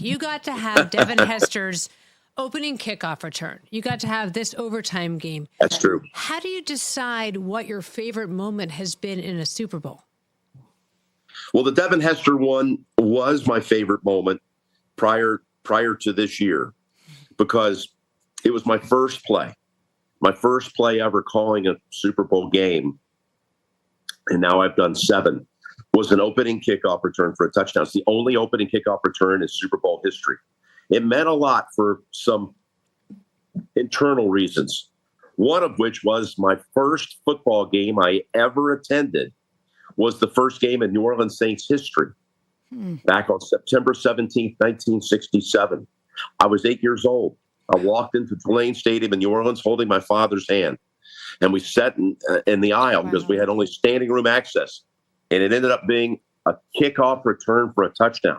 You got to have Devin Hester's opening kickoff return. You got to have this overtime game. That's true. How do you decide what your favorite moment has been in a Super Bowl? Well, the Devin Hester one was my favorite moment prior to this year because it was my first play ever calling a Super Bowl game. And now I've done 7, was an opening kickoff return for a touchdown. It's the only opening kickoff return in Super Bowl history. It meant a lot for some internal reasons, one of which was my first football game I ever attended was the first game in New Orleans Saints history back on September 17th, 1967. I was 8 years old. I walked into Tulane Stadium in New Orleans holding my father's hand. And we sat in the aisle because we had only standing room access. And it ended up being a kickoff return for a touchdown.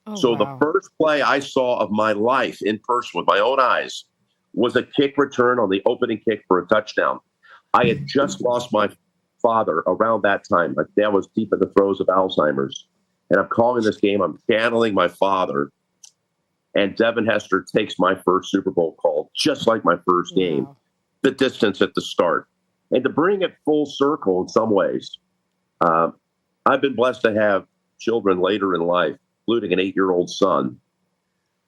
The first play I saw of my life in person with my own eyes was a kick return on the opening kick for a touchdown. I had just lost my father around that time. My dad was deep in the throes of Alzheimer's. And I'm calling this game. I'm channeling my father. And Devin Hester takes my first Super Bowl call, just like my first game, the distance at the start. And to bring it full circle in some ways, I've been blessed to have children later in life, including an 8-year-old son.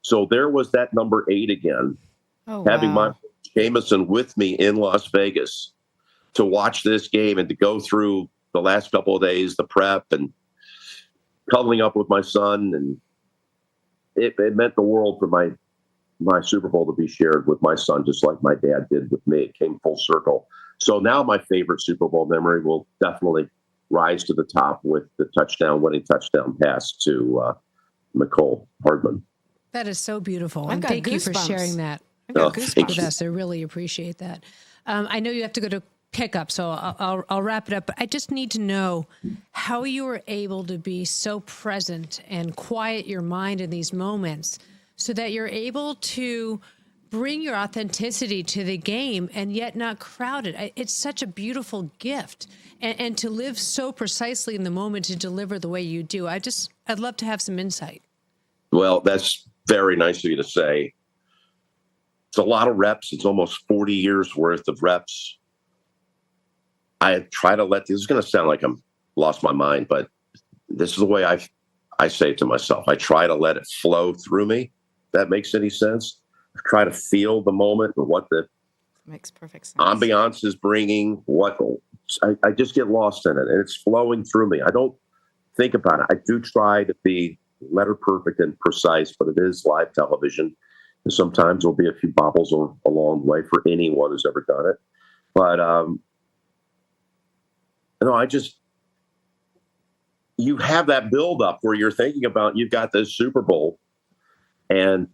So there was that number 8 again, having my Jameson with me in Las Vegas to watch this game and to go through the last couple of days, the prep and cuddling up with my son. And it meant the world for my Super Bowl to be shared with my son, just like my dad did with me. It came full circle. So now my favorite Super Bowl memory will definitely rise to the top with the winning touchdown pass to Mecole Hardman. That is so beautiful. And thank you for sharing that. I got goosebumps with us. I really appreciate that. I know you have to go to pickup, so I'll wrap it up. But I just need to know how you were able to be so present and quiet your mind in these moments so that you're able to bring your authenticity to the game and yet not crowd it. It's such a beautiful gift. And to live so precisely in the moment to deliver the way you do. I'd love to have some insight. Well, that's very nice of you to say. It's a lot of reps. It's almost 40 years worth of reps. I try to this is going to sound like I'm lost my mind, but this is the way I say it to myself. I try to let it flow through me. If that makes any sense. I try to feel the moment and what the makes perfect sense. Ambiance is bringing. I just get lost in it, and it's flowing through me. I don't think about it. I do try to be letter perfect and precise, but it is live television. And sometimes there'll be a few bobbles along the way for anyone who's ever done it. But you have that buildup where you're thinking about you've got this Super Bowl, and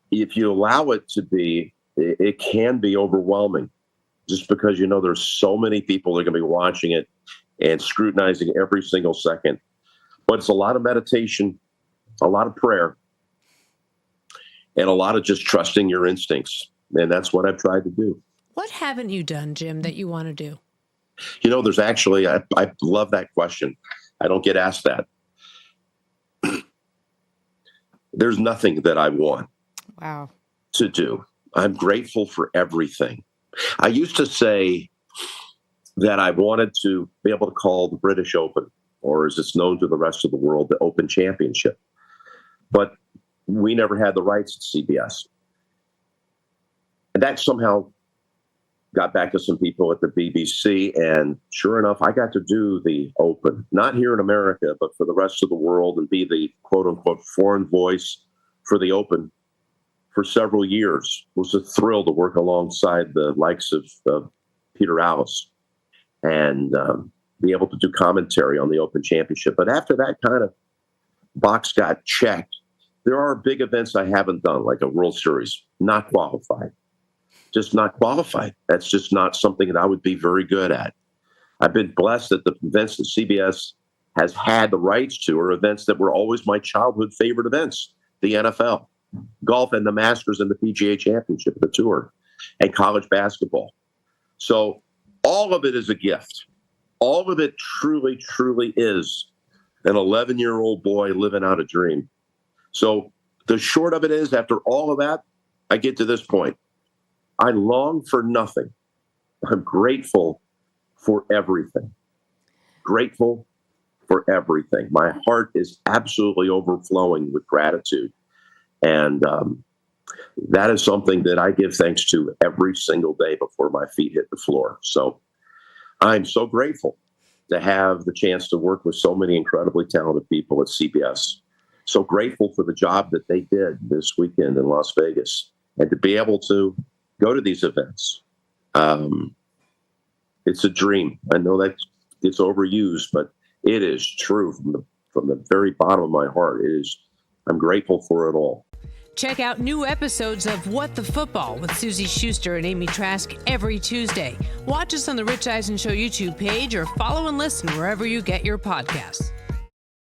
if you allow it to be, it can be overwhelming just because there's so many people that are going to be watching it and scrutinizing every single second. But it's a lot of meditation, a lot of prayer, and a lot of just trusting your instincts. And that's what I've tried to do. What haven't you done, Jim, that you want to do? There's actually, I love that question. I don't get asked that. There's nothing that I want to do. I'm grateful for everything. I used to say that I wanted to be able to call the British Open, or as it's known to the rest of the world, the Open Championship. But we never had the rights at CBS. And that somehow got back to some people at the BBC. And sure enough, I got to do the Open, not here in America, but for the rest of the world, and be the quote unquote foreign voice for the Open for several years. It was a thrill to work alongside the likes of Peter Allis and be able to do commentary on the Open Championship. But after that kind of box got checked, there are big events I haven't done, like a World Series, not qualified. Just not qualified. That's just not something that I would be very good at. I've been blessed that the events that CBS has had the rights to are events that were always my childhood favorite events: the NFL, golf, and the Masters, and the PGA Championship, the Tour, and college basketball. So all of it is a gift. All of it truly, truly is an 11-year-old boy living out a dream. So the short of it is, after all of that, I get to this point. I long for nothing. I'm grateful for everything. Grateful for everything. My heart is absolutely overflowing with gratitude. And that is something that I give thanks to every single day before my feet hit the floor. So I'm so grateful to have the chance to work with so many incredibly talented people at CBS. So grateful for the job that they did this weekend in Las Vegas, and to be able to go to these events. It's a dream. I know that it's overused, but it is true from the very bottom of my heart. It is. I'm grateful for it all. Check out new episodes of What the Football with Susie Schuster and Amy Trask every Tuesday. Watch us on the Rich Eisen Show YouTube page or follow and listen wherever you get your podcasts.